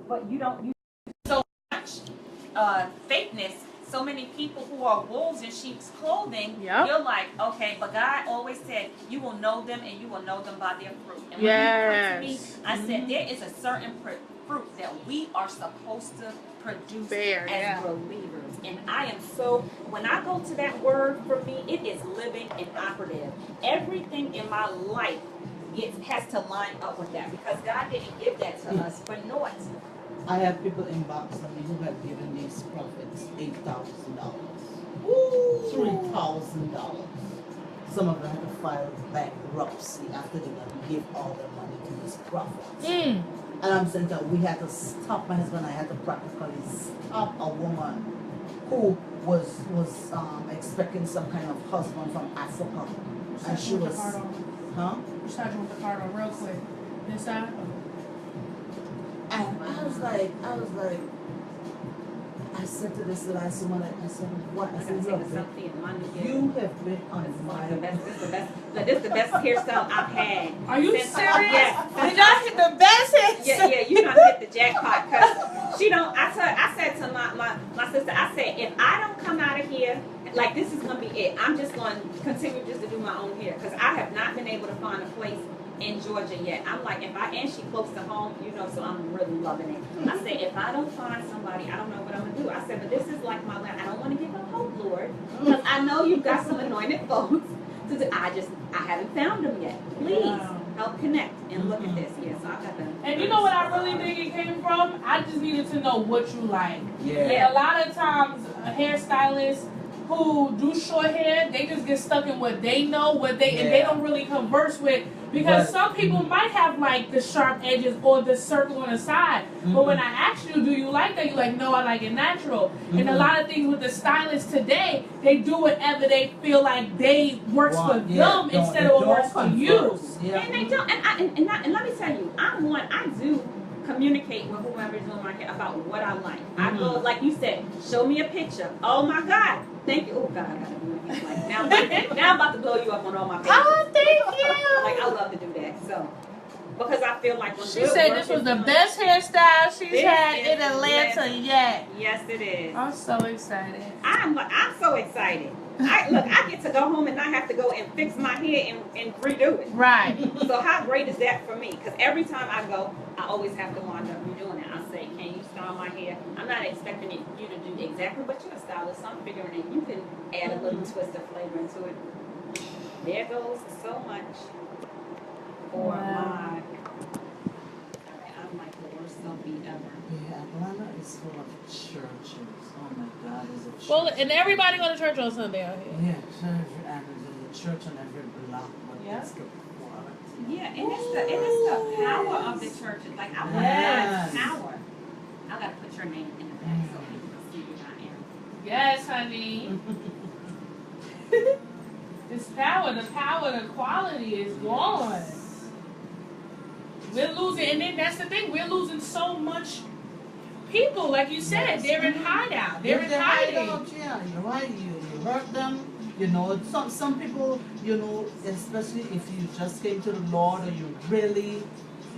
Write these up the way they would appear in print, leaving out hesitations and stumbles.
but you don't use so much fakeness. So many people who are wolves in sheep's clothing. Yep. You're like, okay, but God always said you will know them and you will know them by their fruit. And when you come to me, I said there is a certain fruit that we are supposed to produce as believers. And I am so, when I go to that word, for me, it is living and operative. Everything in my life, it has to line up with that, because God didn't give that to us for naught. I have people inbox me who have given these prophets $8,000, $3,000. Some of them had to file bankruptcy after they gave all their money to these prophets. And I'm saying that we had to stop. My husband and I had to practically stop a woman who was expecting some kind of husband from Africa, and she was, huh? We're starting with the card on real quick. This side. And I was like, I said to this last woman, I said, what? I said, you have been on my This is the best hairstyle I've had. Are you serious? Yes. Did y'all hit the best hairstyle? Yeah, you done hit the jackpot. Because she don't, I said to my sister, I said, if I don't come out of here, like this is going to be it. I'm just going to continue just to do my own hair. Because I have not been able to find a place in Georgia yet. I'm like, and she close to home, so I'm really loving it. I said, if I don't find somebody, I don't know what I'm going to do. I said, but this is like my land. I don't want to give up hope, Lord. Because I know you've got some anointed folks. I haven't found them yet. Please help connect and look at this. Yes, I got them. And you know what I really think it came from? I just needed to know what you like. Yeah. And a lot of times, a hairstylist who do short hair, they just get stuck in what they know, and they don't really converse with, because some people might have like the sharp edges or the circle on the side. But when I ask you, do you like that? You're like, no, I like it natural. And a lot of things with the stylists today, they do whatever they feel like they works for them instead of what works for you. Yeah. And they don't. And let me tell you, I do communicate with whoever's doing my hair about what I like. I go, like you said, show me a picture. Oh my God. Thank you. Oh God, I gotta do my hair. Like, now I'm about to blow you up on all my pictures. Oh, thank you. Like, I love to do that. So, because I feel like when she said this was the best hairstyle she's had in Atlanta yet. Yes, it is. I'm so excited. I'm so excited. I get to go home and not have to go and fix my hair and redo it. Right. So how great is that for me? Because every time I go, I always have to wind up redoing it. I say, can you style my hair? I'm not expecting you to do exactly what you're a stylist. So I'm figuring that you can add a little twist of flavor into it. There goes so much for my... I'm like the worst selfie ever. Yeah, Atlanta is full of churches. Oh my God, is it church? Well, and everybody go to church on Sunday out here. Yeah, church, and there's a church on every block. It's the quality. Yeah, and it's the power of the church. Like, I want that power. I gotta put your name in the back so people can see who I am. Yes, honey. This power, the quality is gone. We're losing, and then that's the thing, we're losing so much people, like you said, they're in hideout. They're in hiding. Yeah, you're right. You hurt them. Some people, especially if you just came to the Lord or you really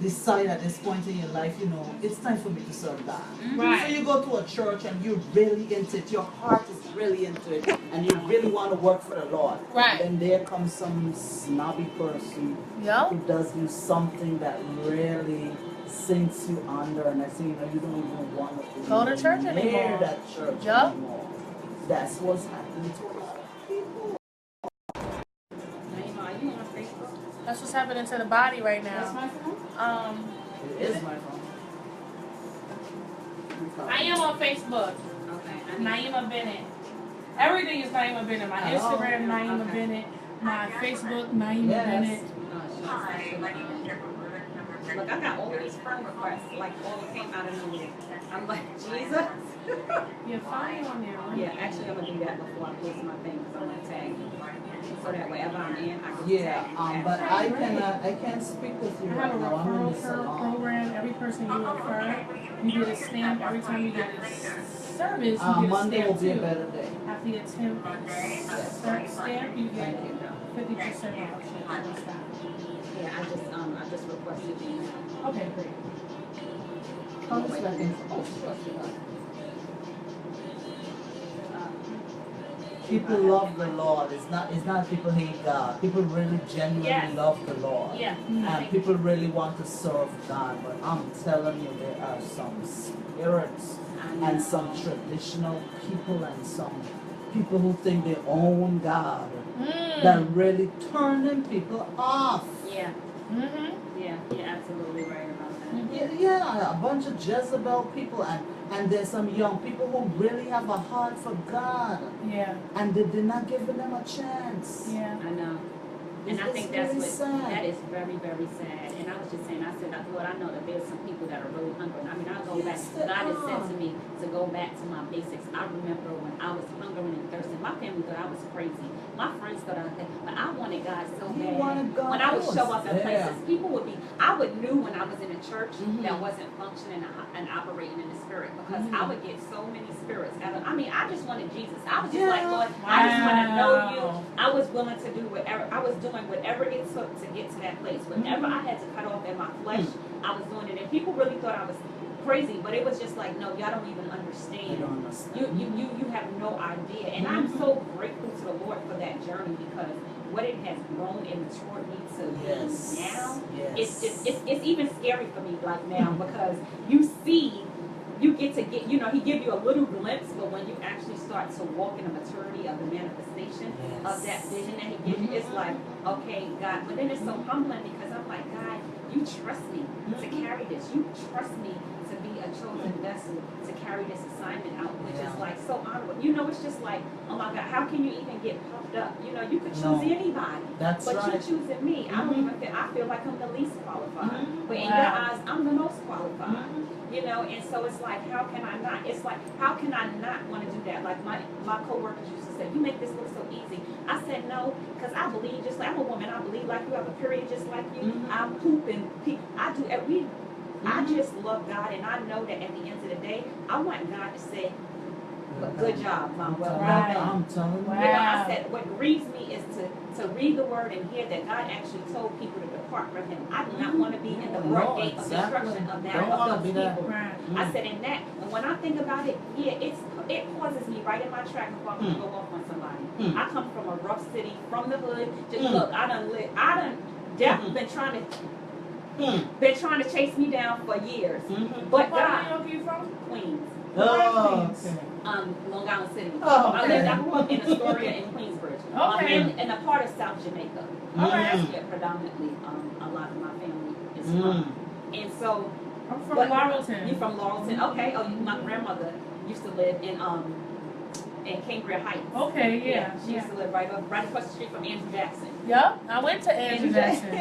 decide at this point in your life, it's time for me to serve God. Right. So you go to a church and you're really into it. Your heart is really into it, and you really want to work for the Lord. Right. And then there comes some snobby person who does do something that really sinks you under, and I say, you don't even want to go to church anymore. That church anymore. That's what's happening to a lot of people. That's what's happening to the body right now. That's my phone? It is my phone. I am on Facebook. Okay. Naima Bennett. Everything is Naima Bennett. My Instagram, Naima Bennett. My Facebook, Naima Bennett. Look, I got all of these friend requests, like all came out of nowhere. I'm like, Jesus. You're fine on there, right? Yeah, actually, I'm gonna do that before I post my thing, because I'm gonna tag you. So that wherever I'm in, I can tag. But I can speak with you I have a referral program. Every person you refer, you get a stamp. Every time you get a service, you get a stamp. Monday will be a better day. After your 10th stamp, you get 50% off. Yeah, I just requested these. Okay, great. How is that? Oh, sure, sure. People love the Lord. It's not people hate God. People really genuinely Yes. love the Lord. Yeah. And people really want to serve God. But I'm telling you, there are some spirits and some traditional people and some people who think they own God that really turning people off. Yeah. Yeah, you're absolutely right about that. Yeah, a bunch of Jezebel people, and there's some young people who really have a heart for God. Yeah. And they're not giving them a chance. Yeah. I know. And I think really that's sad. That is very, very sad. And I was just saying, I said, Lord, I know that there's some people that are really hungry. I mean, I'll go back. God has said to me to go back to my basics. I remember when I was hungry and thirsty. My family thought I was crazy. My friends thought I was crazy. But I wanted God so bad. When I would show up at places, people would be, I would knew when I was in a church that wasn't functioning and operating in the spirit, because I would get so many spirits. I mean, I just wanted Jesus. I was just like, Lord, I just want to know you. I was willing to do whatever. I was doing whatever it took to get to that place. Whatever I had to cut off in my flesh, I was doing it. And people really thought I was crazy, but it was just like, no, y'all don't even understand. You have no idea. And I'm so grateful to the Lord for that journey, because what it has grown and matured me to now, it's even scary for me like now, because you get to get, he give you a little glimpse, but when you actually start to walk in the maturity of the manifestation of that vision that he gives you, it's like, okay, God. But then it's so humbling, because I'm like, God, you trust me to carry this. You trust me to be a chosen vessel to carry this assignment out, which is like so honorable. It's just like, oh my God, how can you even get puffed up? You could choose anybody, but you're choosing me. I don't even feel, I feel like I'm the least qualified, but in your eyes, I'm the most qualified. And so it's like, how can I not? It's like, how can I not want to do that? Like my coworkers used to say, you make this look so easy. I said no, because I believe just like, I'm a woman, I believe like you, have a period just like you. I poop and pee. I do every. I just love God, and I know that at the end of the day, I want God to say, good job, my well done. I'm telling you. I said, what grieves me is to read the word and hear that God actually told people to depart from him. I do not want to be in the broad gate of destruction of those people. I said, in that, and when I think about it, it pauses me right in my track before I'm going to go off on somebody. I come from a rough city, from the hood. Just look, I done definitely been trying to chase me down for years. But God, Where you from? Queens. Oh, Long Island City. Oh, I grew up in Astoria and Queensbridge. My family, and a part of South Jamaica. That's where predominantly a lot of my family is from. And so, I'm from Laurelton. You from Laurelton? Okay. Oh, my grandmother used to live in Cambria Heights. Okay, yeah. She used to live right across the street from Andrew Jackson. Yep, I went to Andrew Jackson.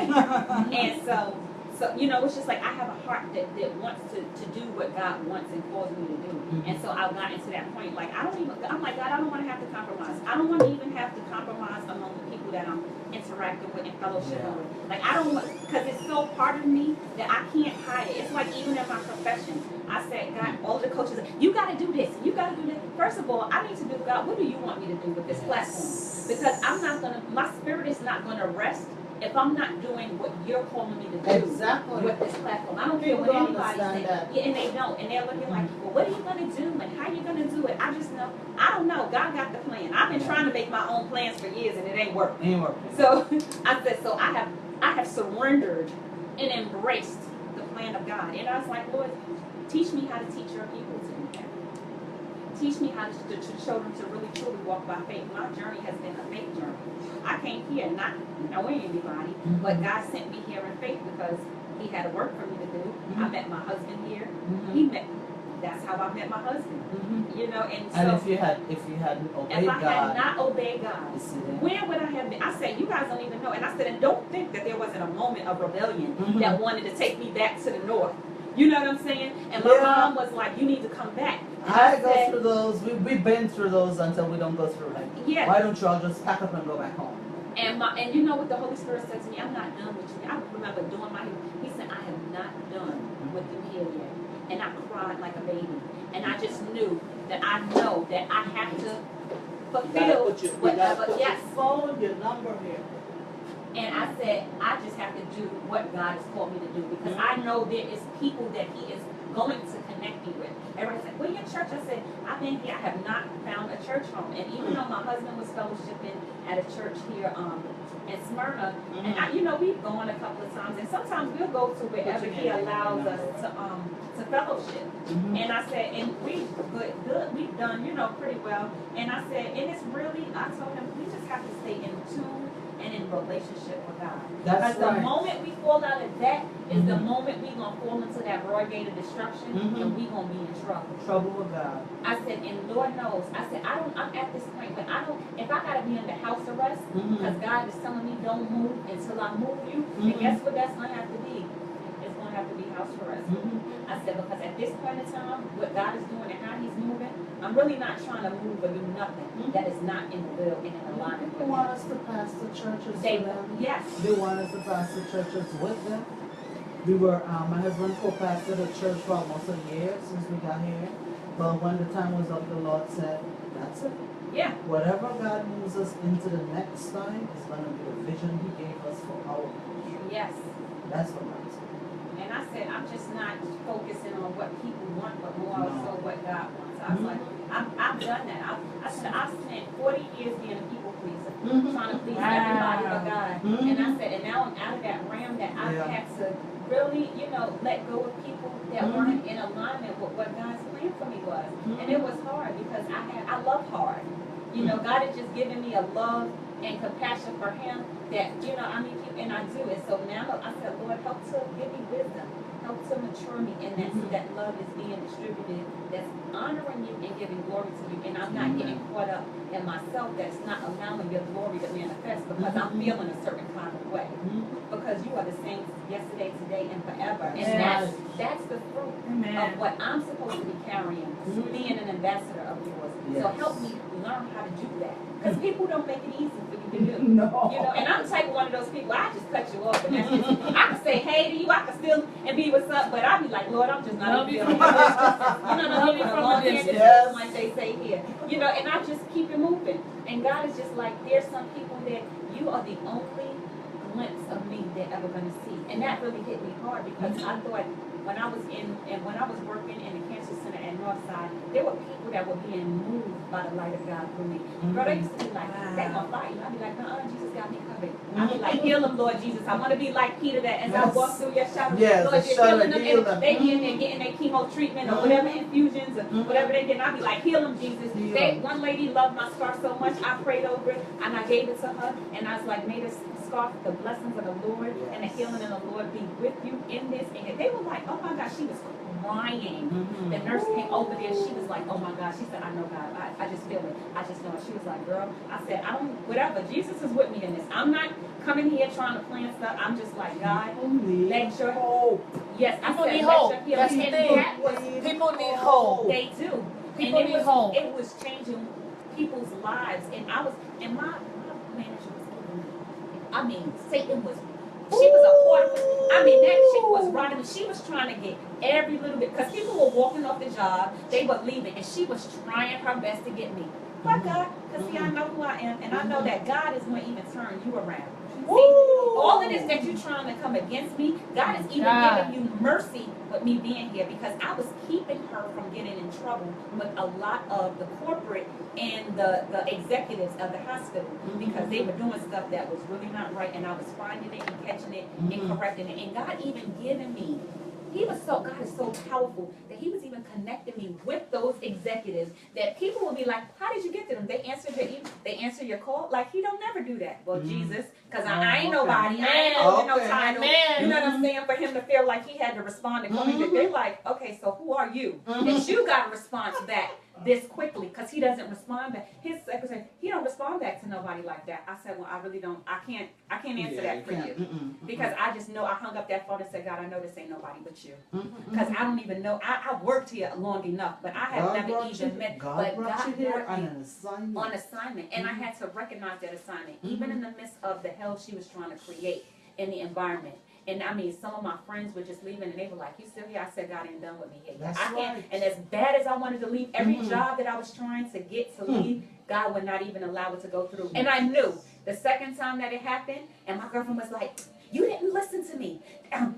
And so it's just like, I have a heart that wants to do what God wants and calls me to do. And so I've gotten to that point, like, I'm like, God, I don't want to have to compromise. I don't want to even have to compromise among the people that I'm interacting with and fellowshipping with. Like, I don't want, because it's so part of me that I can't hide it. It's like, even in my profession, I said, God, all the coaches, you got to do this, you got to do that. First of all, I need to do, God, what do you want me to do with this platform? Because my spirit is not going to rest if I'm not doing what you're calling me to do with this platform. I don't care what anybody says. Yeah, and they don't. And they're looking like, well, what are you going to do and how are you going to do it? I just know. I don't know. God got the plan. I've been trying to make my own plans for years and it ain't working. So I said, I have surrendered and embraced the plan of God. And I was like, Lord, teach me how to teach your people to do that. Teach me how to show them to really truly walk by faith. My journey has been a faith journey. I came here not knowing anybody, but God sent me here in faith because he had a work for me to do. I met my husband here. That's how I met my husband. And so, and if you hadn't obeyed God, if I had not obeyed God, where would I have been? I said, you guys don't even know. And I said, and don't think that there wasn't a moment of rebellion that wanted to take me back to the north. You know what I'm saying? And my mom was like, you need to come back. And I go through those. We've been through those until we don't go through it. Why don't you all just pack up and go back home? And you know what the Holy Spirit said to me? I'm not done with you. I remember doing my hair. He said, I am not done with you here yet. And I cried like a baby. And I just knew that I know that I have to fulfill whatever. Yes. Phone, your number here. And I said, I just have to do what God has called me to do, because I know there is people that he is going to connect me with. Everybody's like, where your church? I said, I've been here. I have not found a church home. And even though my husband was fellowshipping at a church here in Smyrna, and we've gone a couple of times, and sometimes we'll go to wherever he allows us to fellowship. And I said, and we've done, pretty well. And I said, and it's really, I told him, we just have to stay in tune and in relationship with God. Because the moment we fall out of that is the moment we're going to fall into that broad gate of destruction, and we're going to be in trouble. Trouble with God. I said, and Lord knows, I said, I'm at this point, but if I got to be under house arrest, because God is telling me don't move until I move you, then guess what that's going to have to be? It's going to have to be house arrest. I said, because at this point in time, what God is doing and how he's moving, I'm really not trying to move or do nothing that is not in the will and in alignment with They want us to pastor churches with them. Yes. They want us to pastor churches with them. We were, my husband co-pastored a church for almost a year since we got here. But when the time was up, the Lord said, that's it. Yeah. Whatever God moves us into the next time is going to be the vision he gave us for our ministry. Yes. That's what I'm saying. And I said, I'm just not focusing on what people want, but more so what God wants. I was like, I've done that. I said, I spent 40 years being a people pleaser, trying to please everybody but God. And I said, and now I'm out of that realm that I've had to really, let go of people that weren't in alignment with what God's plan for me was. And it was hard because I love hard. God had just given me a love and compassion for him that, and I do it. So now I said, Lord, help to give me wisdom. Help to mature me in that, so that love is being distributed, that's honoring you and giving glory to you. And I'm not getting caught up in myself that's not allowing your glory to manifest because I'm feeling a certain kind of way. Because you are the same yesterday, today, and forever. And that's the fruit of what I'm supposed to be carrying, being an ambassador of yours. So help me learn how to do that. Because people don't make it easy for you to do. And I'm the type of one of those people, I just cut you off. And that's just, I can say hey to you, I can still and be with something, but I'll be like, Lord, I'm just not even feeling this. Like they say here. And I just keep it moving. And God is just like, there's some people that you are the only glimpse of me they're ever going to see. And that really hit me hard because I thought when I was working in the cancer center at Northside, there were people that were being moved by the light of God through me. Brother, I used to be like, they're going to fight you. I'd be like, no, Jesus got me covered. I'd be like, heal them, Lord Jesus. I want to be like Peter that as I walk through your shadow, Lord, you're healing them. And they be in there getting their chemo treatment or whatever infusions or whatever they get. And I'd be like, heal them, Jesus. One lady loved my scarf so much, I prayed over it and I gave it to her. And I was like, may this scarf, the blessings of the Lord and the healing of the Lord be with you in this. And they were like, oh my gosh, she was crying. The nurse came over there. She was like, oh my God. She said, I know God. I just feel it. I just know it. She was like, girl, I said, whatever. Jesus is with me in this. I'm not coming here trying to plan stuff. I'm just like, God, let your hope. Yes, I said, need hope. That's the thing. People need hope. They do. People need hope. It was changing people's lives. And my manager was giving me, Satan was, she was a quarter, that chick was riding, she was trying to get every little bit, because people were walking off the job, they were leaving, and she was trying her best to get me. But God, because see, I know who I am, and I know that God is going to even turn you around. See, all of this that you're trying to come against me, God is even giving you mercy with me being here, because I was keeping her from getting in trouble with a lot of the corporate and the executives of the hospital, because they were doing stuff that was really not right, and I was finding it and catching it and correcting it. And God even giving me, God is so powerful that he was even connecting me with those executives that people will be like, how did you get to them? They answer your call? Like, he don't never do that. Well, Jesus, because I ain't nobody. I ain't holding no title. You know what I'm saying? For him to feel like he had to respond and come in, they're like, okay, so who are you? That you got a response back this quickly, because he doesn't respond back. His secretary, he don't respond back to nobody like that. I said, well, I really don't. I can't answer that for you, because I just know I hung up that phone and said, God, I know this ain't nobody but you, because I don't even know. I worked here long enough, but I have never even met. But God here on assignment, and I had to recognize that assignment, even in the midst of the hell she was trying to create in the environment. And some of my friends were just leaving, and they were like, you still here? I said, God ain't done with me yet. I can't. And as bad as I wanted to leave, every job that I was trying to get to leave, God would not even allow it to go through. And I knew the second time that it happened, and my girlfriend was like, you didn't listen to me.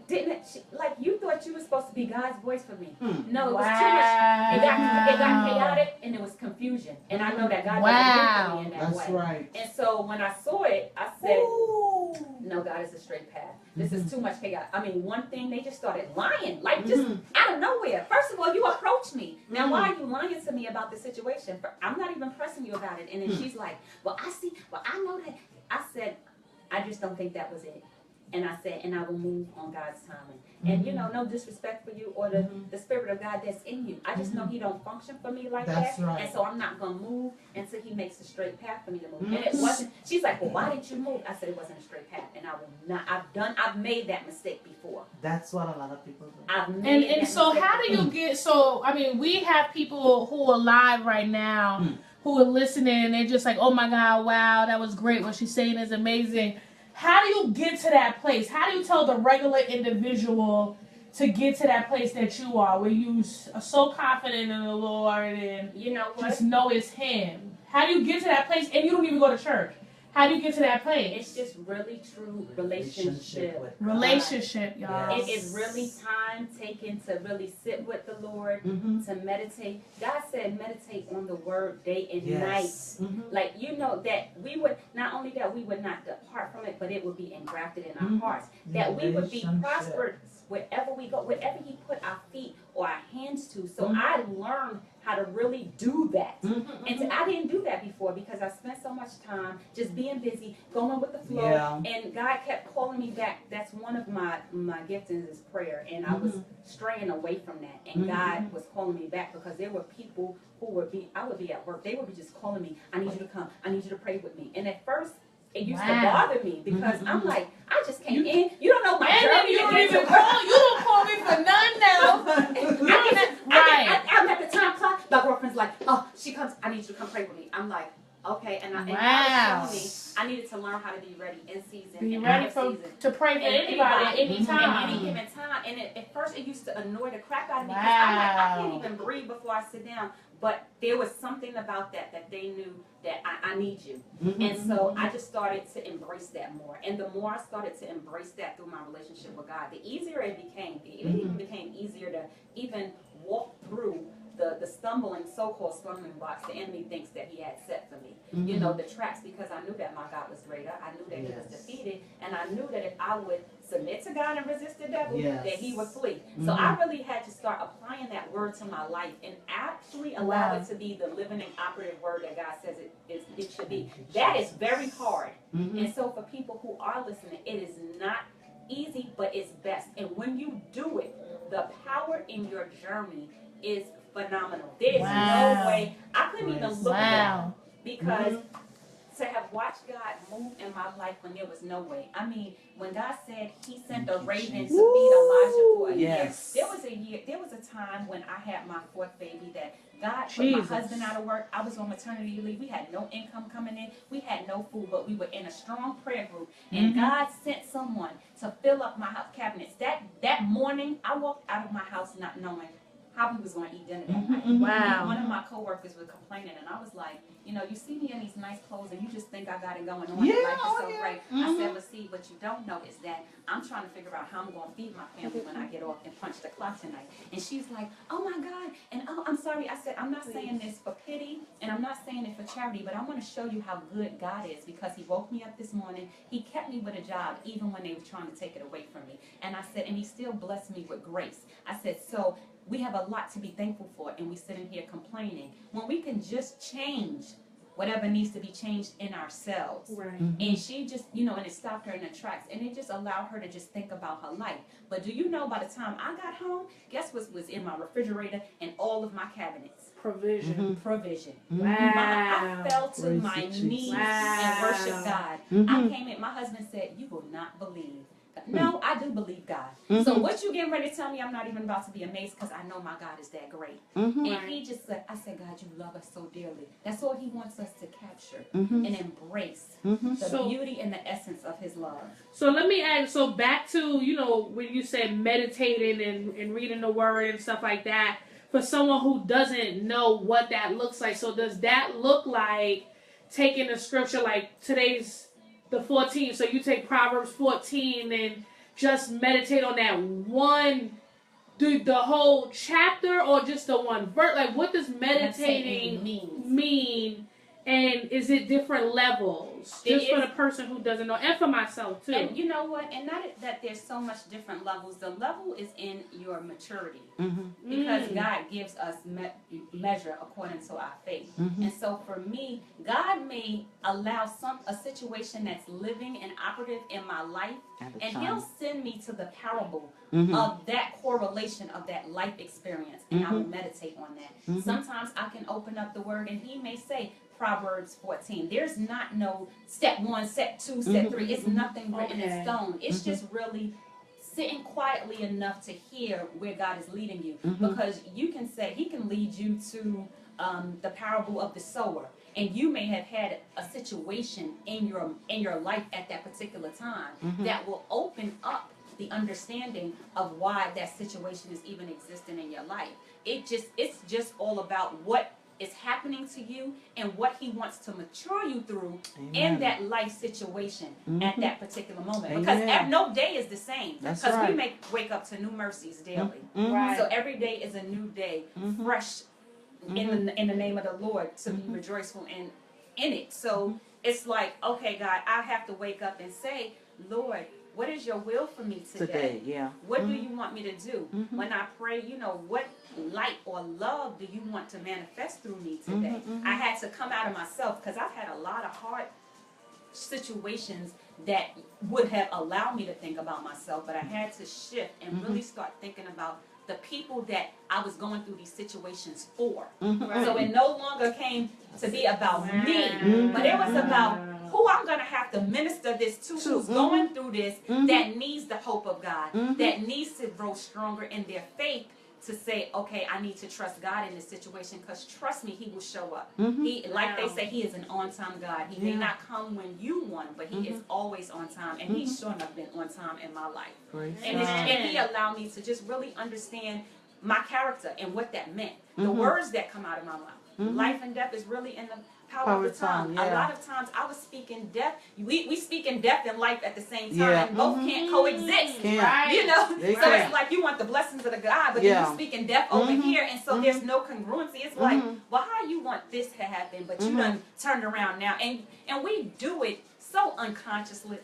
Didn't she, like you thought you were supposed to be God's voice for me. No, it was too much. It got chaotic and it was confusion. And I know that God doesn't do for me in that way. That's right. And so when I saw it, I said, no, God is a straight path. This is too much chaos. I mean, one thing, they just started lying, like just out of nowhere. First of all, you approached me. Now, why are you lying to me about the situation? I'm not even pressing you about it. And then she's like, well, I know that. I said, I just don't think that was it. And I said, and I will move on God's timing. And you know, no disrespect for you or the Spirit of God that's in you. I just know He don't function for me like that. Right. And so I'm not gonna move until He makes a straight path for me to move. And it wasn't. She's like, well, why didn't you move? I said it wasn't a straight path, and I will not. I've made that mistake before. That's what a lot of people do. I've made and so mistake how do you get? So I mean, we have people who are live right now who are listening, and they're just like, oh my God, wow, that was great. What she's saying is amazing. How do you get to that place? How do you tell the regular individual to get to that place that you are, where you are so confident in the Lord and you know what? just know it's Him? How do you get to that place and you don't even go to church? How do you get to that place? It's just really true relationship, y'all. It is really time taken to really sit with the Lord, to meditate. God said meditate on the word day and night. Like, you know, that we would, not only that we would not depart from it, but it would be engrafted in our hearts. That we would be prospered wherever we go, wherever He put our feet or our hands to. So I learned how to really do that. And I didn't do that before because I spent so much time just being busy, going with the flow. And God kept calling me back. That's one of my giftings is prayer. And I was straying away from that. And God was calling me back because there were people who I would be at work. They would be just calling me, I need you to come. I need you to pray with me. And at first, it used to bother me because I'm like, I just came in. You don't know my journey. You don't call me for none now. I'm at the time clock. My girlfriend's like, oh, she comes. I need you to come pray with me. I'm like, okay. And God was telling me I needed to learn how to be ready in season. Be ready to pray for anybody at any time. At any given time. And at first it used to annoy the crap out of me because I'm like, I can't even breathe before I sit down. But there was something about that they knew that I need you. And so I just started to embrace that more. And the more I started to embrace that through my relationship with God, the easier it became. It even became easier to even walk through the stumbling, so-called stumbling blocks the enemy thinks that he had set for me. You know, the traps, because I knew that my God was greater. I knew that He was defeated. And I knew that if I would submit to God and resist the devil, that He would flee. So I really had to start applying that word to my life and actually allow it to be the living and operative word that God says it should be. That is very hard. And so for people who are listening, it is not easy, but it's best. And when you do it, the power in your journey is phenomenal. There's no way. I couldn't even look at it because to have watched God move in my life when there was no way. I mean, when God said He sent a raven to feed Elijah for a year, there was a time when I had my fourth baby that God put my husband out of work. I was on maternity leave. We had no income coming in. We had no food, but we were in a strong prayer group. And God sent someone to fill up my house cabinets. That morning, I walked out of my house not knowing how we was going to eat dinner that night. Wow. One of my coworkers was complaining, and I was like, you know, you see me in these nice clothes, and you just think I got it going on. Life is so great. I said, but see, what you don't know is that I'm trying to figure out how I'm going to feed my family when I get off and punch the clock tonight. And she's like, oh my God, and oh, I'm sorry. I said, I'm not saying this for pity, and I'm not saying it for charity, but I want to show you how good God is because He woke me up this morning. He kept me with a job even when they were trying to take it away from me. And I said, and He still blessed me with grace. I said, so we have a lot to be thankful for, and we sitting here complaining when we can just change whatever needs to be changed in ourselves. And she just, you know, and it stopped her in her tracks, and it just allowed her to just think about her life. But do you know, by the time I got home, guess what was in my refrigerator and all of my cabinets? Provision. Provision. Wow. I fell to my knees and worshiped God. I came in, my husband said, you will not believe. No, I do believe God. So what you getting ready to tell me, I'm not even about to be amazed because I know my God is that great. And He just said, I said, God, you love us so dearly. That's all He wants us to capture and embrace the beauty and the essence of His love. So let me add, so back to, you know, when you said meditating and reading the word and stuff like that, for someone who doesn't know what that looks like. So does that look like taking the scripture, like today's the 14. So you take Proverbs 14 and just meditate on that one, the whole chapter, or just the one verse? Like, what does meditating mean? And is it different levels? Just for the person who doesn't know, and for myself too. And you know what? And not that there's so much different levels. The level is in your maturity, because God gives us measure according to our faith. And so for me, God may allow a situation that's living and operative in my life, and He'll send me to the parable of that correlation of that life experience, and I will meditate on that. Sometimes I can open up the Word, and He may say, Proverbs 14. There's not no step 1, step 2, step 3. It's nothing written in stone. It's just really sitting quietly enough to hear where God is leading you. Because you can say, He can lead you to the parable of the sower. And you may have had a situation in your life at that particular time that will open up the understanding of why that situation is even existing in your life. It's just all about what is happening to you and what He wants to mature you through in that life situation at that particular moment. Because no day is the same. Because we may wake up to new mercies daily. So every day is a new day, fresh in the name of the Lord, to be rejoiceful in it. So it's like, okay, God, I have to wake up and say, Lord, what is your will for me today? What do you want me to do? When I pray, what light or love do you want to manifest through me today? I had to come out of myself, because I've had a lot of hard situations that would have allowed me to think about myself, but I had to shift and really start thinking about the people that I was going through these situations for. So it no longer came to be about me, but it was about who I'm going to have to minister this to, who's going through this, that needs the hope of God, that needs to grow stronger in their faith, to say, okay, I need to trust God in this situation, because trust me, He will show up. He, like they say, He is an on-time God. He may not come when you want Him, but He is always on time, and He's sure enough been on time in my life. And He allowed me to just really understand my character and what that meant. The words that come out of my mouth. Life and death is really in the power of the tongue. A lot of times I was speaking death. We speaking death and life at the same time. Both can't coexist. So it's like you want the blessings of the God, but then you're speaking death over here, and so there's no congruency. It's like, well, how you want this to happen, but you done turned around now, and we do it so unconsciously,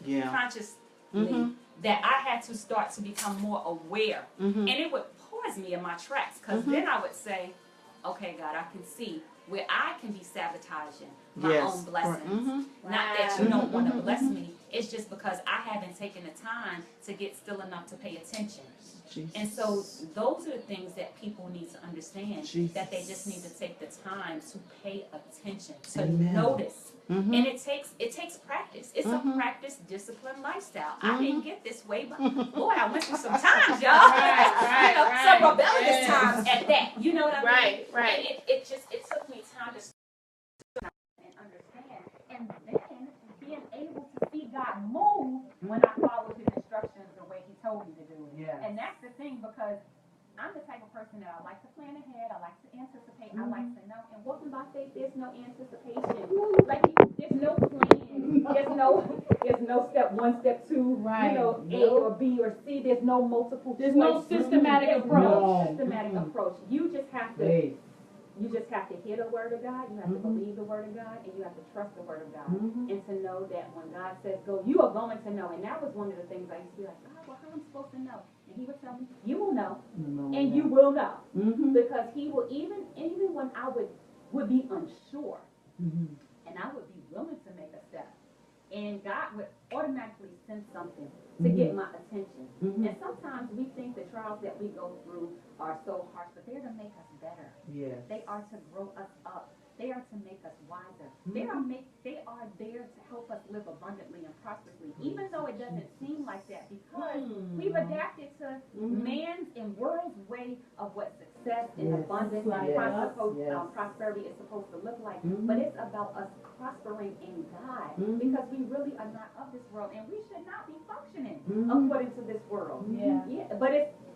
that I had to start to become more aware, and it would pause me in my tracks, because then I would say, okay, God, I can see where I can be sabotaging my own blessings. Not that you don't want to bless me. It's just because I haven't taken the time to get still enough to pay attention. And so those are the things that people need to understand, that they just need to take the time to pay attention, to notice. And it takes practice. It's a practice, discipline lifestyle. I didn't get this way, but boy, I went through some times, y'all. Some rebellious times at that. You know what I mean? And it took me time to start and understand. And then being able to see God move when I followed His instructions the way He told me to do it. And that's the thing, because I'm the type of person that I like to plan ahead. I like to anticipate. I like to know. And walking by faith, there's no anticipation. Like, there's no plan. There's no step 1, step 2. A or B or C. There's no multiple. There's no systematic approach. You just have to. You just have to hear the Word of God. You have to believe the Word of God, and you have to trust the Word of God, and to know that when God says go, you are going to know. And that was one of the things I used to be like, God, well, how am I supposed to know? And He would tell me, you will know, and you will know, because He will even when I would be unsure, and I would be willing to make a step, and God would automatically send something to get my attention. And sometimes we think the trials that we go through are so harsh, but they're to make us better. They are to grow us up. They are to make us wiser. They are there to help us live abundantly and prosperously, even though it doesn't seem like that, because we've adapted to man's and world's way of what success and abundance and prosperity is supposed to look like. But it's about us prospering in God, because we really are not of this world, and we should not be functioning according to this world.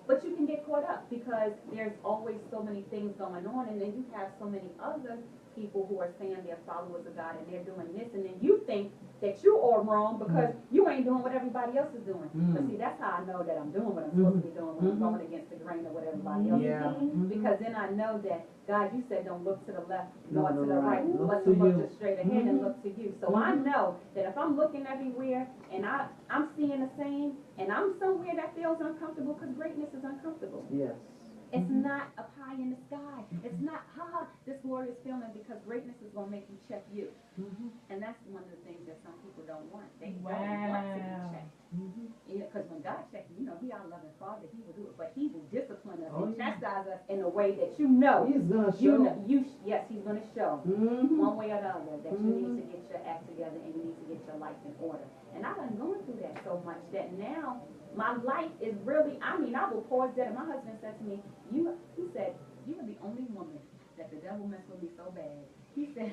But you can get caught up, because there's always so many things going on, and then you have so many other people who are saying they're followers of God and they're doing this, and then you think that you're all wrong because you ain't doing what everybody else is doing. But see, that's how I know that I'm doing what I'm supposed to be doing, when I'm going against the grain of what everybody else is doing. Because then I know that, God, you said don't look to the left nor to the right, but to look just straight ahead and look to you. So I know that if I'm looking everywhere and I'm seeing the same, and I'm somewhere that feels uncomfortable, because greatness is uncomfortable. Yes. It's not a pie in the sky. It's not, this glorious feeling, because greatness is going to make you check you. And that's one of the things that some people don't want. They don't want to be checked. Because when God checks you, He our loving Father, He will do it. But He will discipline us and chastise us in a way that He's going to show. Yes, He's going to show. One way or the other, that you need to get your act together and you need to get your life in order. And I've been going through that so much that now my life is really, I will pause there. And my husband said to me, he said, you are the only woman that the devil messed with me so bad. He said,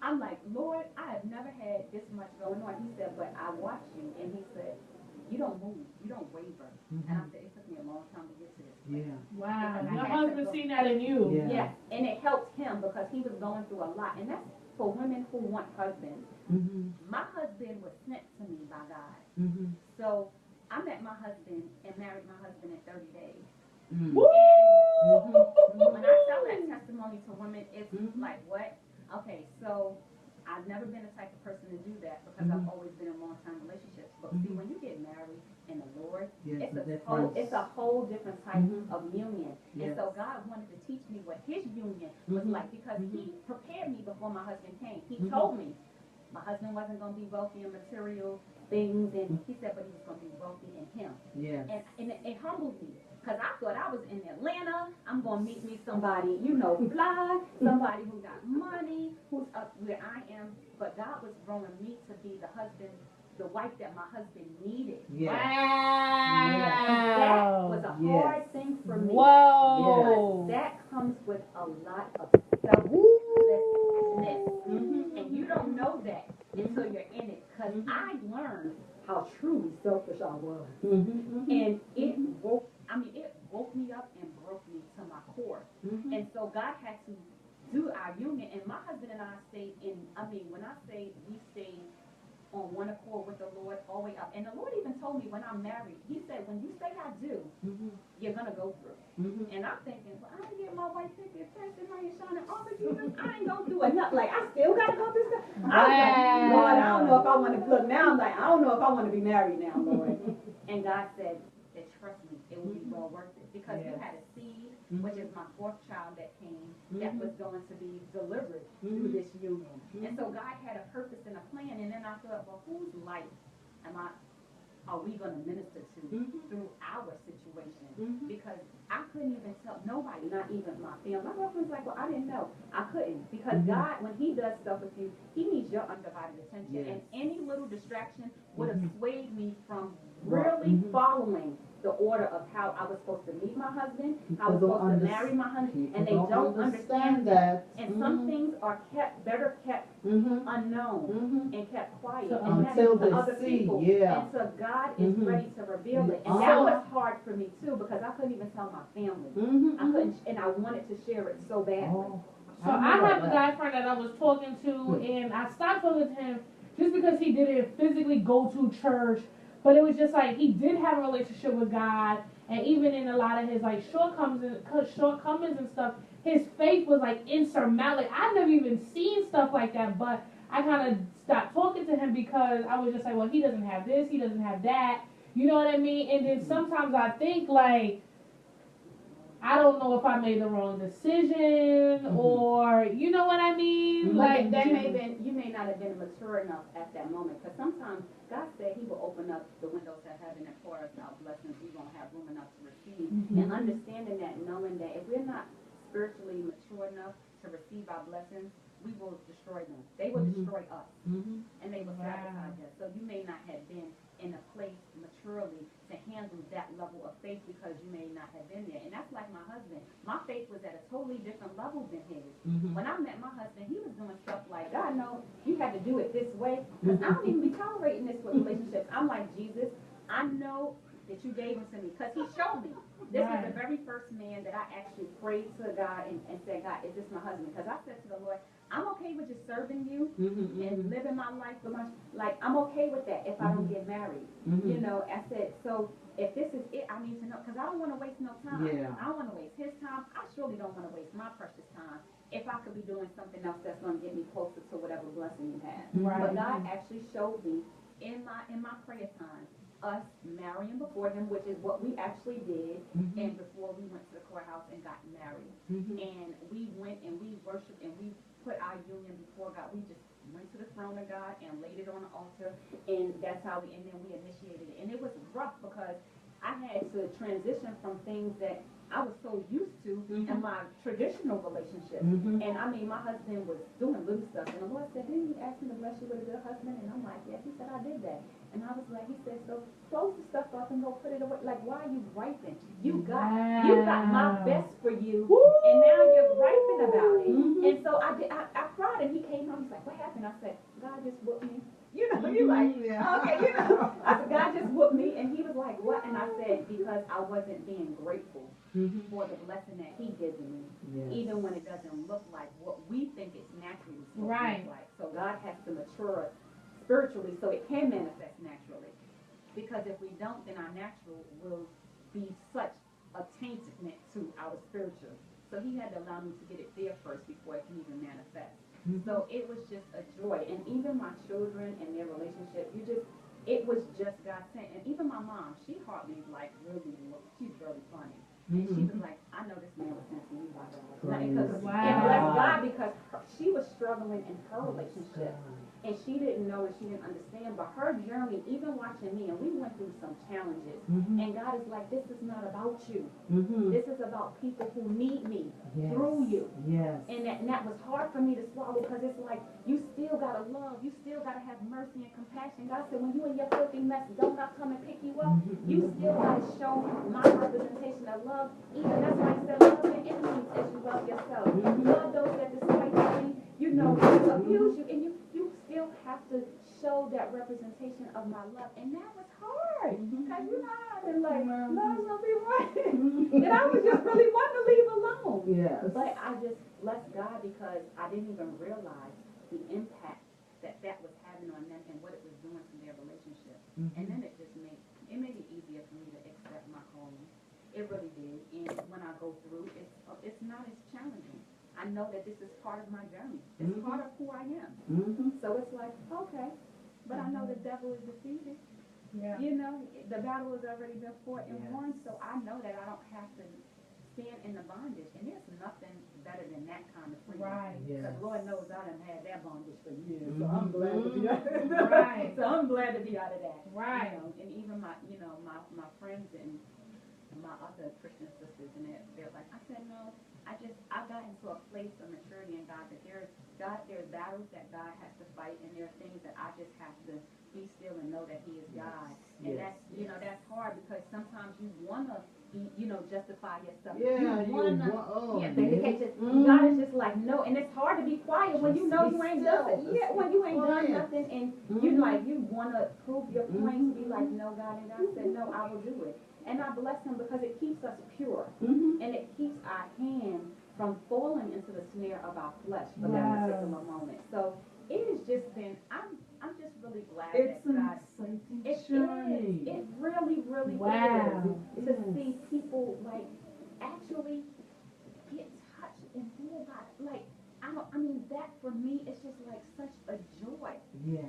I'm like, Lord, I have never had this much going on. He said, but I watch you. And he said, you don't move. You don't waver. And I said, it took me a long time to get to this place. Wow. Your husband seen that in you. Yes. And it helped him because he was going through a lot. And that's for women who want husbands. My husband was sent to me by God. So I met my husband and married my husband in 30 days. And when I tell that testimony to women, it's like, what? Okay, so I've never been the type of person to do that because I've always been in long-term relationships. But see, when you get married in the Lord, it's a whole different type of union. And so God wanted to teach me what His union was like, because He prepared me before my husband came. He told me my husband wasn't going to be wealthy in material things, and He said, but he was going to be wealthy in Him. And it humbled me. Because I thought I was in Atlanta, I'm going to meet me somebody, fly, somebody who got money, who's up where I am. But God was growing me to be the husband, the wife that my husband needed. Wow. And that was a hard thing for me. Whoa. Because that comes with a lot of selflessness. And you don't know that until you're in it. Because I learned how truly selfish I was. And it woke me up and broke me to my core. And so God had to do our union. And my husband and I stayed when I say we stayed on one accord with the Lord all the way up. And the Lord even told me when I'm married, He said, when you say I do, you're going to go through. And I'm thinking, well, I didn't get my white ticket, passing my shining armor, Jesus. I ain't going to do enough. Like, I still got to go through stuff. I was like, Lord, I don't know if I want to, look, now I'm like, I don't know if I want to be married now, Lord. And God said, trust me, it will be well worth it. Because you had a seed, which is my fourth child that came, that was going to be delivered through this union. And so God had a purpose and a plan. And then I thought, well, whose life are we going to minister to through our situation? Because I couldn't even tell nobody, not even my family. My husband's like, well, I didn't know. I couldn't. Because God, when He does stuff with you, He needs your undivided attention. And any little distraction would have swayed me from really following the order of how I was supposed to meet my husband, how I was supposed to marry my husband, and they don't understand that. And some things are better kept unknown and kept quiet, and that's to other people. And so God is ready to reveal it. And that was hard for me too, because I couldn't even tell my family. I couldn't, and I wanted to share it so badly. So I have a guy friend that I was talking to, and I stopped talking to him just because he didn't physically go to church. But it was just like he did have a relationship with God, and even in a lot of his like shortcomings and stuff, his faith was like insurmountable. Like, I've never even seen stuff like that, but I kind of stopped talking to him because I was just like, well, he doesn't have this, he doesn't have that, you know what I mean? And then sometimes I think like, I don't know if I made the wrong decision or, you know what I mean? Like that you may not have been mature enough at that moment, because sometimes God said He will open up the windows of heaven and pour us out blessings we won't have room enough to receive. And understanding that, knowing that if we're not spiritually mature enough to receive our blessings, we will destroy them. They will destroy us. And they will sabotage us. So you may not have been in a place maturely to handle that level of faith because you may not have been there. And that's like my husband. My faith was at a totally different level than his. When I met my husband, he was doing stuff like, God, no, you had to do it this way. Because I don't even be tolerating this with relationships. I'm like, Jesus, I know that you gave him to me because He showed me. This was the very first man that I actually prayed to God and said, God, is this my husband? Because I said to the Lord, I'm okay with just serving you and living my life for my, like, I'm okay with that if I don't get married. You know, I said, so if this is it, I need to know, because I don't want to waste no time. Yeah. I don't want to waste his time. I surely don't want to waste my precious time if I could be doing something else that's going to get me closer to whatever blessing you have. But God actually showed me in my prayer time us marrying before him, which is what we actually did, and before we went to the courthouse and got married. And we went and we worshiped and we put our union before God. We just went to the throne of God and laid it on the altar, and that's how and then we initiated it. And it was rough because I had to transition from things that I was so used to in my traditional relationship. And I mean, my husband was doing little stuff, and the Lord said, didn't you ask me to bless you with a good husband? And I'm like, yes. He said, I did that. And I was like, he said, so close the stuff up and go put it away. Like, why are you griping? You got my best for you, and now you're griping about it. And so I cried, and he came home. He's like, what happened? I said, God just whooped me. You know, he's like, okay, you know. I said, God just whooped me, and he was like, what? And I said, because I wasn't being grateful for the blessing that he gives me, even when it doesn't look like what we think it's naturally supposed to look like. So God has to mature us spiritually so it can manifest naturally. Because if we don't, then our natural will be such a taintment to our spiritual. So he had to allow me to get it there first before it can even manifest. So it was just a joy. And even my children and their relationship, it was just God sent. And even my mom, she hardly like really she's really funny. And she was like, I know this man was sent to you by God. And bless God, because she was struggling in her relationship. And she didn't know and she didn't understand. But her journey, even watching me, and we went through some challenges. And God is like, this is not about you. This is about people who need me through you. And that was hard for me to swallow, because it's like, you still got to love. You still got to have mercy and compassion. God said, when you in your filthy mess, don't I come and pick you up? You still got to show my representation of love. Even that's why he said, love your enemies as you love yourself. Love those that despitefully, abuse you. And you still have to show that representation of my love. And that was hard. Because you know how I've been like, love some people. And I was just really wanting to leave alone. But I just blessed God, because I didn't even realize the impact that was having on them and what it was doing to their relationship. And then it made it easier for me to accept my calling. It really did. And when I go through, it's not as challenging. I know that this is part of my journey. It's part of who I am. So it's like, okay, but I know the devil is defeated. You know, the battle has already been fought and won, so I know that I don't have to stand in the bondage. And there's nothing better than that kind of freedom. Because Lord knows I done had that bondage for years. So I'm glad to be out of that. So I'm glad to be out of that. You know, and even my friends and my other Christian sisters, and they're like, I said, no, I got into a place of maturity in God that there's battles that God has to fight, and there are things that I just have to be still and know that He is God. And that's hard, because sometimes you wanna justify yourself. God is just like, no, and it's hard to be quiet when you know you ain't done when you ain't done nothing, and you wanna prove your point, be like, no, God, and God said, no, I will do it. And I bless Him, because it keeps us pure, and it keeps our hand from falling into the snare of our flesh for that particular moment. So it has just been, I'm just really glad that God, it really, really is to see people like actually get touched and healed by, like, that for me, it's just like such a joy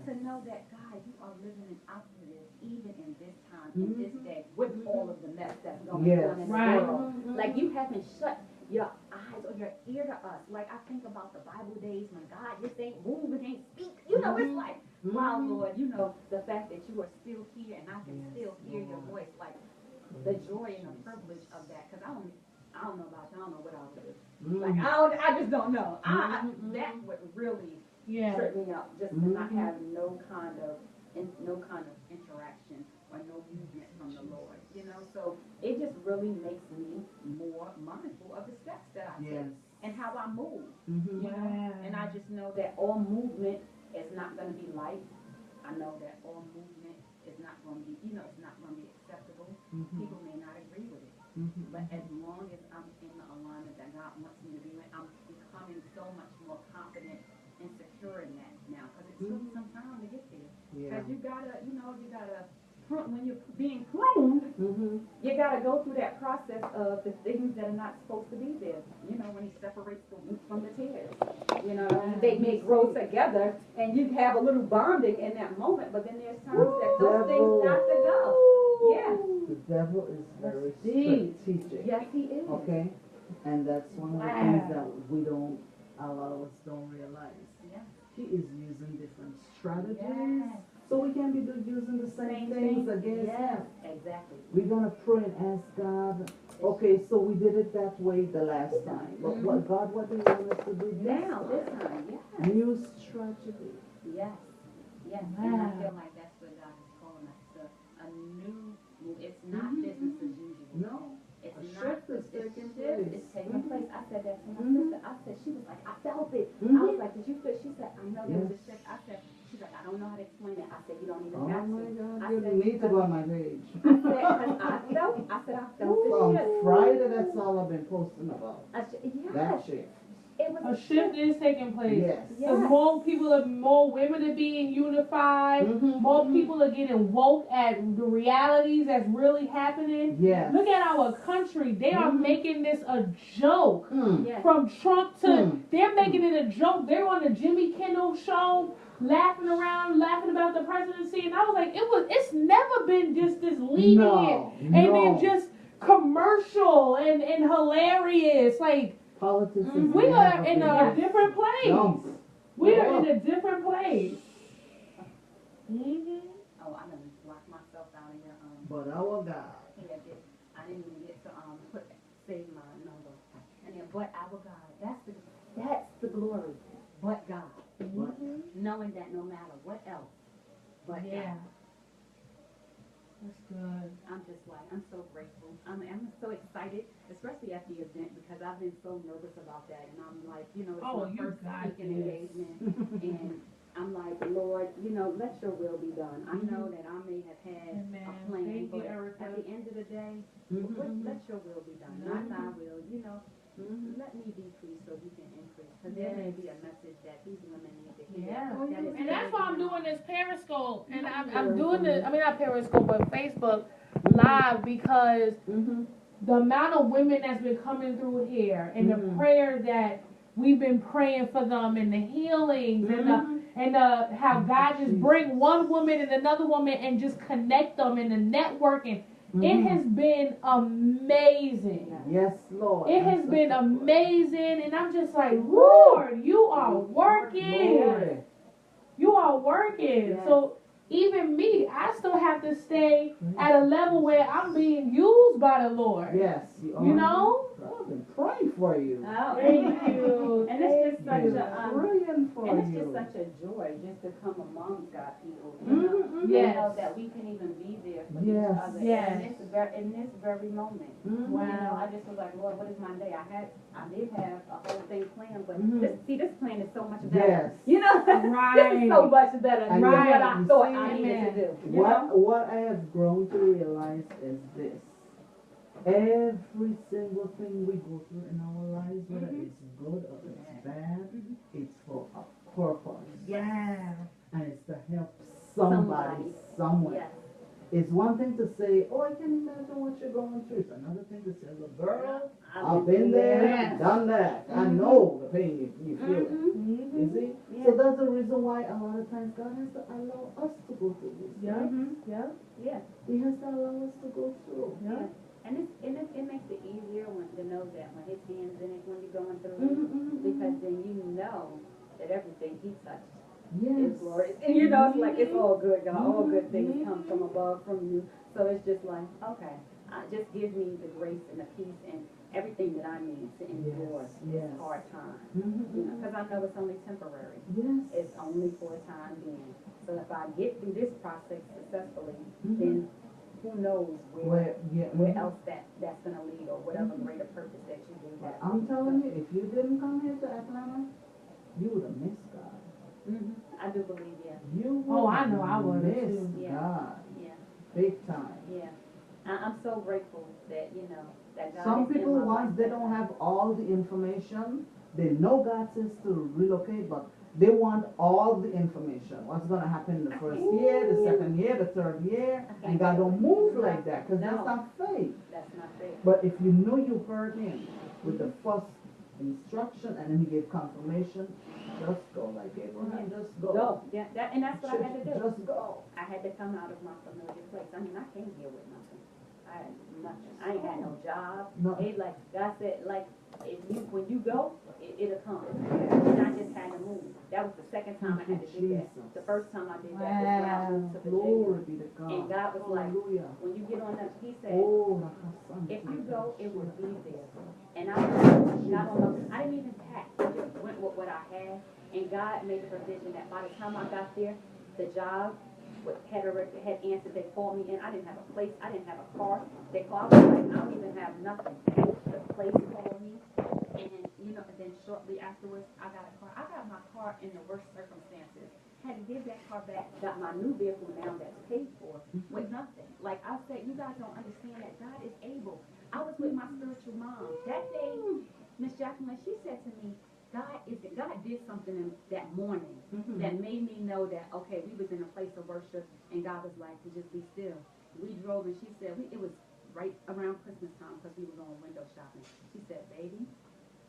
to know that, God, you are living in operative even in this time, in this day, with all of the mess that's going on in the world. Like, you haven't shut your eyes or your ear to us. Like, I think about the Bible days when God just ain't move and ain't speak. It's like, wow, Lord, the fact that you are still here and I can still hear your voice, like the joy and the privilege of that. Because I don't know about you, I don't know what I'll do. Like, I just don't know. That would really trip me up, just to not have no kind of interaction or no movement from the Lord. So it just really makes me more mindful of the steps that I take and how I move. And I just know that all movement is not going to be light. I know that all movement is not going to be, it's not going to be acceptable. People may not agree with it. But as long as I'm in the alignment that God wants me to be in, I'm becoming so much more confident and secure in that now. Because it took some time to get there. Because you gotta, when you're being pruned, you gotta go through that process of the things that are not supposed to be there. When he separates the wheat from the tares. They may grow together, and you have a little bonding in that moment. But then there's times that those things got to go. Yeah. The devil is very strategic. Yes, he is. Okay? And that's one of the things that a lot of us don't realize. Yeah. He is using different strategies. So we can be using the same things against him. Exactly. We're going to pray and ask God. Okay, so we did it that way the last time. But God, what do you want us to do now? This time, yeah. New strategy. Yes. Yes. And I feel like that's what God is calling us to. A new move. It's not business as usual. No. It's A not. shift is taking place. It's taking place. I said that to my sister. I said, she was like, I felt it. I was like, did you feel? She said, I know there was a shift. I said, she's like, I don't know how to explain it. I said, you don't even have to. Oh my God, I you said, need to go on my page. I said, I felt the From shift. Friday, that's all I've been posting about. Yes. That shift. It was A shift is taking place. Yes. Because more women are being unified. More people are getting woke at the realities that's really happening. Yes. Look at our country. They are making this a joke. Yes. From Trump to, they're making it a joke. They're on the Jimmy Kimmel show, laughing about the presidency. And I was like, it's never been just this leading and then just commercial and hilarious. Like, politics we are in a different place. We are in a different place. Oh, I done locked myself out of here. But our God. I didn't even get to save my number. And then, but our God, that's the glory. But God, knowing that no matter what else, but God. That's good. I'm so grateful. I'm so excited, especially at the event, because I've been so nervous about that. And I'm like, it's my first speaking engagement. And I'm like, Lord, let your will be done. I know that I may have had a plan, but at the end of the day, let your will be done. Not my will, let me decrease so you can increase. Because there may be a message that these women need to hear. Yeah. And that's why I'm doing this Periscope. And I'm doing this, not Periscope, but Facebook Live, because the amount of women that's been coming through here and the prayers that we've been praying for them and the healings and how God just bring one woman and another woman and just connect them and the networking. It has been amazing. Yes, Lord. It has been amazing, and I'm just like, Lord, you are working. Lord. You are working. Yes. So even me, I still have to stay at a level where I'm being used by the Lord. Yes. You know? I've been praying for you. Oh, thank you. And it's just such a such a joy just to come amongst God people. Yes. That we can even be there for each other in this very moment. Wow. I just was like, Lord, what is my day? I did have a whole thing planned, but this plan is so much better. Yes. This is so much better than what I thought I needed to do. What I have grown to realize is this. Every single thing we go through in our lives, whether it's good or it's bad, it's for a purpose. Yeah. And it's to help somebody somewhere. Yes. It's one thing to say, oh, I can imagine what you're going through. It's another thing to say, look, girl, I've been there, done that. I know the pain you feel it. You see? Yeah. So that's the reason why a lot of times God has to allow us to go through this. Yeah. Yeah. He has to allow us to go through. Yeah. And it makes it easier to know that when his hand's in it when you're going through it, because then you know that everything he touched is glorious. And it's like it's all good, God. All good things come from above, from you. So it's just like, okay, just give me the grace and the peace and everything that I need to endure this hard time. Because I know it's only temporary. Yes. It's only for a time being. So if I get through this process successfully, then who knows where else that's going to lead, or whatever greater purpose that you do have. I'm telling you, if you didn't come here to Atlanta, you would have missed God. I do believe, You I know I would have missed God. Yeah. Big time. Yeah. I'm so grateful that, that God Some is in people, my once life. they don't have all the information, they know God says to relocate, but they want all the information. What's going to happen in the first year, the second year, the third year, and God don't move like that because that's not faith. That's not faith. But if you know you heard Him with the first instruction and then He gave confirmation, just go like Abraham, just go. Go. Yeah, and that's what I had to do. Just go. I had to come out of my familiar place. I mean, I came here with nothing. I had nothing. I ain't had no job. No. It's like God said, like when you go, it'll come. And I just had to move. That was the second time I had to do that. The first time I did that was when I moved to Glory Virginia. be to God. And God was like, Hallelujah. when you get on that, He said, Oh, if you go, it will be there. And I don't know. I didn't even pack. I just went with what I had. And God made a provision that by the time I got there, the job had answered. They called me in. I didn't have a place. I didn't have a car. They called me like, I don't even have nothing. The place called me. And, then shortly afterwards, I got a car. I got my car in the worst circumstances. Had to give that car back. Got my new vehicle now that's paid for with nothing. Like I said, you guys don't understand that God is able. I was with my spiritual mom. That day, Miss Jacqueline, she said to me, God did something that morning that made me know that, okay, we was in a place of worship, and God was like, to just be still. We drove, and she said, it was right around Christmas time because we were going window shopping. She said, baby,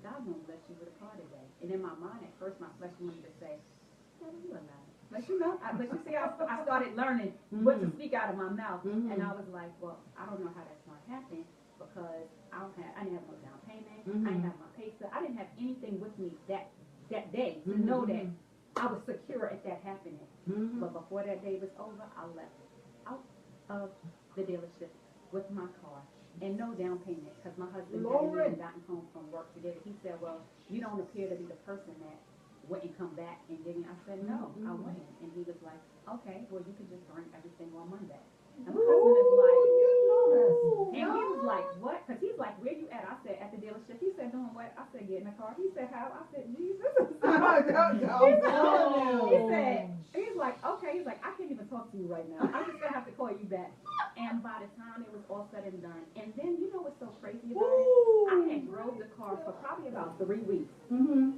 God won't bless you with a car today. And in my mind, at first, my flesh wanted to say, Daddy, you alive. But but you see, I started learning what to speak out of my mouth, and I was like, well, I don't know how that's going to happen because I didn't have no down payment, I didn't have my pay stub, I didn't have anything with me that day to know that I was secure at that happening. But before that day was over, I left out of the dealership with my car and no down payment because my husband hadn't even gotten home from work to get it. He said, well, you don't appear to be the person that wouldn't come back and give me. I said, no, I wouldn't. And he was like, okay, well, you can just bring everything on Monday. And my husband is like, and he was like, what? Because he's like, where you at? I said, at the dealership. He said, doing what? I said, getting a car. He said, how? I said, Jesus. He's like, okay. He's like, I can't even talk to you right now. I'm just going to have to call you back. And by the time it was all said and done, and then you know what's so crazy about it? I had drove the car for probably about 3 weeks.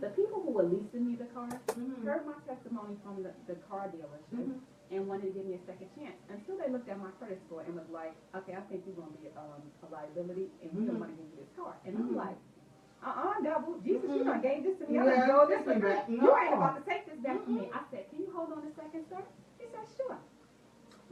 The people who were leasing me the car heard my testimony from the car dealership and wanted to give me a second chance until they looked at my credit score and was like, okay, I think you're going to be a liability and we don't want to give you this car. And I'm like, devil, Jesus, you done gave this to me. I'm going to go this way. You ain't about to take this back from me. I said, can you hold on a second, sir? He said, sure.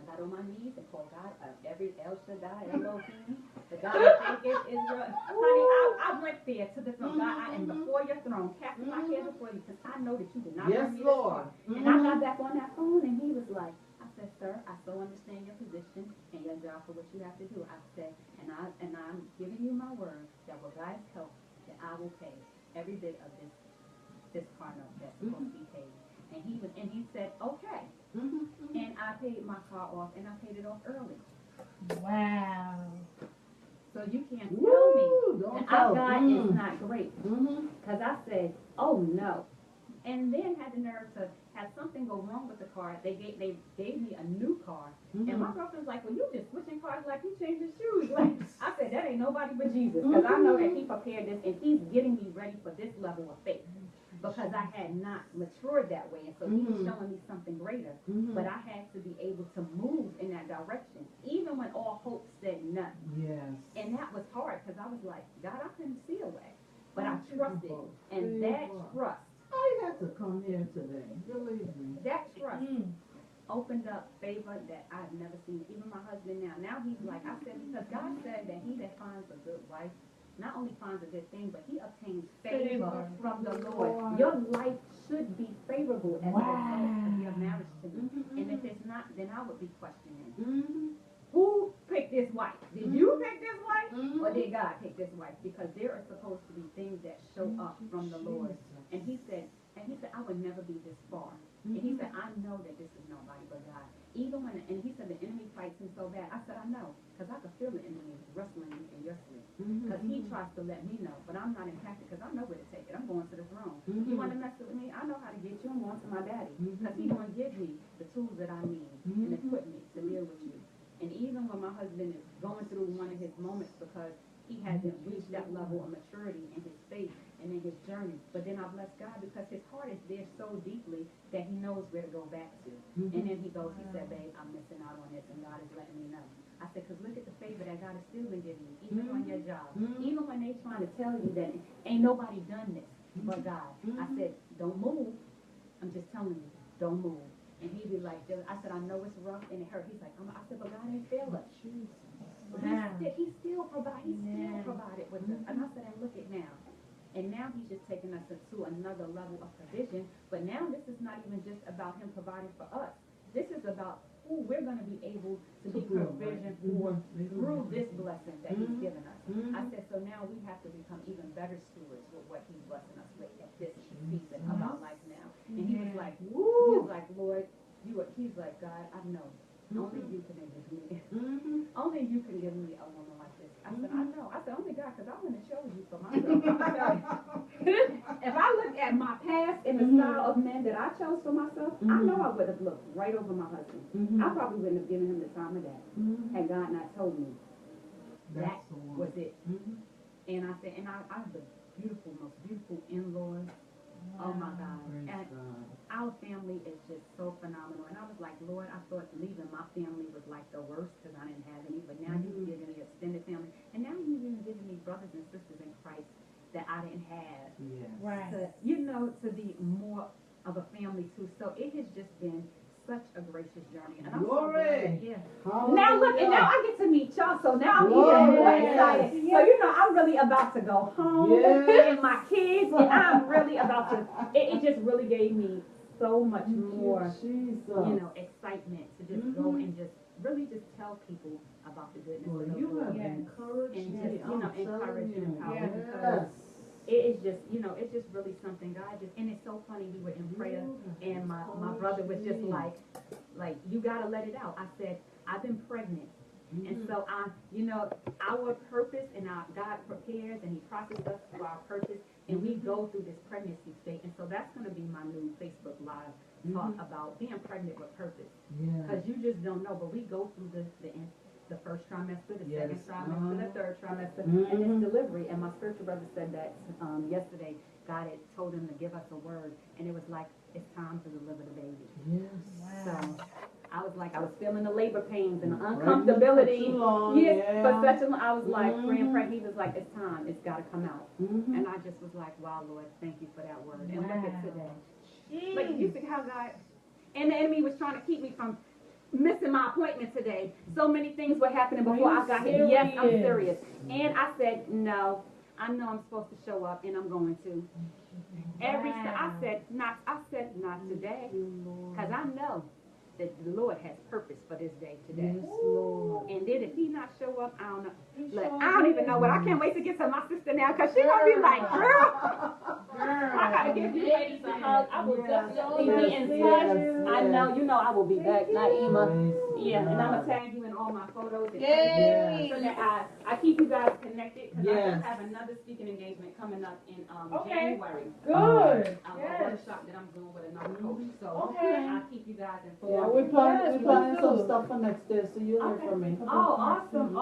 I got on my knees and called God, every El Shaddai, Elohim, the God of Jacob, Israel. Honey, I went there to the throne. God, I am before your throne, casting my cares before you, because I know that you did not bring me this far. And I got back on that phone, and he was like, I said, sir, I so understand your position and your job for what you have to do. I said, and I'm giving you my word that with God's help, that I will pay every bit of this car note that's supposed to be paid. And he said, okay. And I paid my car off, and I paid it off early. Wow. So you can't tell me that our God is not great. Because I said, oh no. And then had the nerve to have something go wrong with the car. They gave me a new car. And my girlfriend was like, well, you just switching cars like you changed your shoes. Like, I said, that ain't nobody but Jesus. Because I know that he prepared this, and he's getting me ready for this level of faith. Because I had not matured that way, and so he was showing me something greater. But I had to be able to move in that direction, even when all hope said none. Yes. And that was hard, because I was like, God, I couldn't see a way. But I trusted, and that trust. I had to come here today, believe me. That trust opened up favor that I've never seen. Even my husband now he's like, I said, because God said that he that finds a good wife not only finds a good thing, but he obtains favor from the Lord. Your life should be favorable as a result of your marriage to me. And if it's not, then I would be questioning. Who picked this wife? Did you pick this wife? Or did God pick this wife? Because there are supposed to be things that show up from the Lord. And he said, I would never be this far. And he said, I know that this is nobody but God. And he said, the enemy fights me so bad. I said, I know, because I can feel the enemy wrestling you in your sleep. Because he tries to let me know, but I'm not impacted because I know where to take it. I'm going to the throne. You want to mess with me? I know how to get you. I'm going to my daddy. Because he's going to give me the tools that I need and equip me to deal with you. And even when my husband is going through one of his moments, because he hasn't reached that level of maturity in his faith and in his journey. But then I bless God because his heart is there so deeply that he knows where to go back to. And then he goes, he said, babe, I'm missing out on this, and God is letting me know. I said, because look at the favor that God has still been giving you, even on your job. Even when they trying to tell you that ain't nobody done this but God. I said, don't move. I'm just telling you, don't move. And he'd be like, I said, I know it's rough and it hurt. He's like, I said, but God ain't failed us. He still provided with us. And I said, and look at now. And now he's just taking us to another level of provision. But now this is not even just about him providing for us. This is about who we're going to be able to be provision for through this blessing that he's given us. I said, so now we have to become even better stewards with what he's blessing us with at this season of our life now. And he was like, Lord, he's like, God, I know. Only you can give me. Only you can give me a woman like this. I said, I know. I said, only God, because I want to show you for myself. If I look at my past and the style of men that I chose for myself, I know I would have looked right over my husband. I probably wouldn't have given him the time of day had God not told me that was it. And I said, and I have the most beautiful in-laws. Oh my God. And our family is just so phenomenal. And I was like, Lord, I thought leaving my family was like the worst because I didn't have any. But now you've given me extended family. And now you've even given me brothers and sisters in Christ that I didn't have. Yes. Right. To be more of a family too. So it has just been such a gracious journey. And I'm so glad. Yeah. Now look, and now I get to meet y'all. So now I'm even more excited. So I'm really about to go home and my kids, and I'm really about to. It just really gave me so much more, excitement to just go and just really just tell people about the goodness of the Lord. And just encourage and empower because it is just, it's just really something. God just, and it's so funny. We were in prayer, and my brother was just like, you gotta let it out. I said, I've been pregnant. And so our purpose and God prepares and he processes us for our purpose, and we go through this pregnancy state. And so that's going to be my new Facebook Live talk about being pregnant with purpose. Because you just don't know, but we go through the first trimester, the second trimester, the third trimester, and it's delivery. And my spiritual brother said that yesterday. God had told him to give us a word, and it was like, it's time to deliver the baby. So I was like, I was feeling the labor pains and the uncomfortability. For such a long, I was like, praying. He was like, it's time. It's got to come out. And I just was like, wow, Lord, thank you for that word. And look at today. Like, you see how God, and the enemy was trying to keep me from missing my appointment today. So many things were happening before I got here. Yes, I'm serious. And I said, no, I know I'm supposed to show up, and I'm going to. I said not today, because I know that the Lord has purpose for this day today. Yes, Lord. And then if he not show up, I don't know. Look, I don't even know what. I can't wait to get to my sister now, because she gonna be like, girl, I gotta give you ladies a hug. I will definitely be in touch. I know, I will be back, Naima. Yeah, and I'm gonna tag you in all my photos and so that I keep you guys connected, because I have another speaking engagement coming up in January. Good. A workshop that I'm doing with another coach. So I'll keep you guys informed. Yeah, we're planning some stuff for next year, so you'll hear from me. Oh, awesome.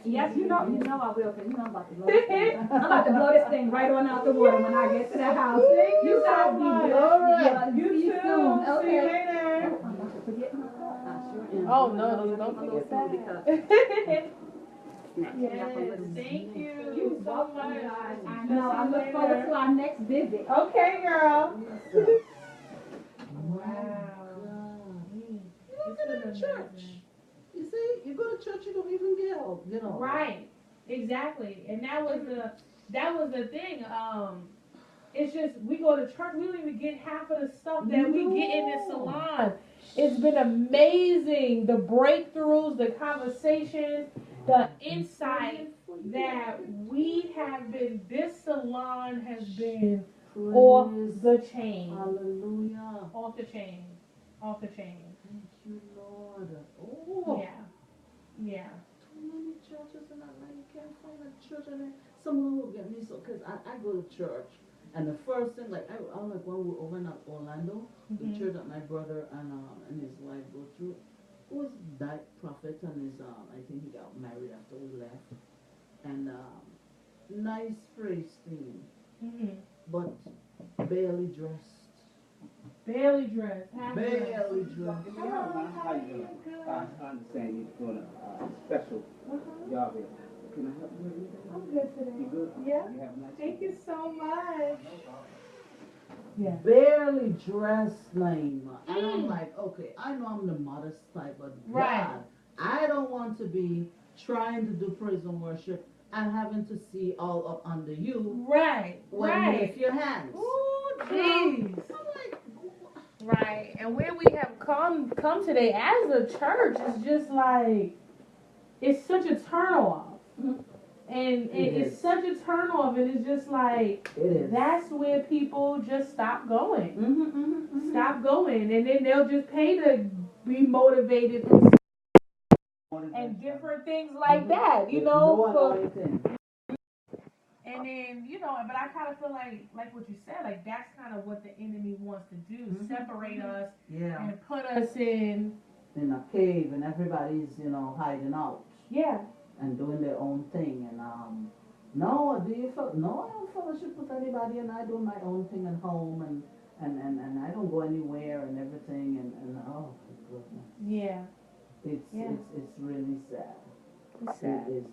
Yes, you know I will, because I'm about to blow this thing. I'm about to blow this thing right on out the water when I get to the house. You guys be good. All right. You too. Okay. See you later. I'm about to forget my cup. I sure am. Oh, no, don't forget that. Yes, thank you so much. I know. I look forward to our next visit. Okay, girl. Wow. You go to church. You see, you go to church, you don't even get help, Right. Exactly. And that was the thing. It's just we go to church, we don't even get half of the stuff that we get in this salon. It's been amazing. The breakthroughs, the conversations, the insight that we have been. This salon has been off the chain. Hallelujah. Off the chain. Off the chain. Thank you, Lord. Oh. Yeah. Too many churches and you can't find a church. And someone will get me because I go to church. And the first thing, I like when we were over in Orlando, the church that my brother and his wife go through, was that prophet and his I think he got married after we left. and nice phrase team, Mm-hmm. but barely dressed. Barely dressed. Barely dressed. Hello, how you doing? I understand you're doing a special job here. Can I help you with anything? I'm good today. You good? Yeah. You have a nice Thank you so much. Yeah. Barely dressed, Naima. And I'm like, okay, I know I'm the modest type, but Right. God, I don't want to be trying to do praise and worship and having to see all up under you Right. when you Right. lift your hands. Ooh, jeez. I'm like, Right. And where we have come today as a church is just like, it's such a turn off. And it's such a turn off, and it's just like, it is. that's where people just stop going. Mm-hmm. Stop going, and then they'll just pay to be motivated and different things like that, you know. And then, you know, but I kind of feel like what you said, like that's kind of what the enemy wants to do, separate us and put us in a cave, and everybody's, you know, hiding out. Yeah. And doing their own thing, and no, no, I don't fellowship with anybody, and I do my own thing at home, and I don't go anywhere and everything, and oh my goodness. Yeah. It's really sad. It's sad. It is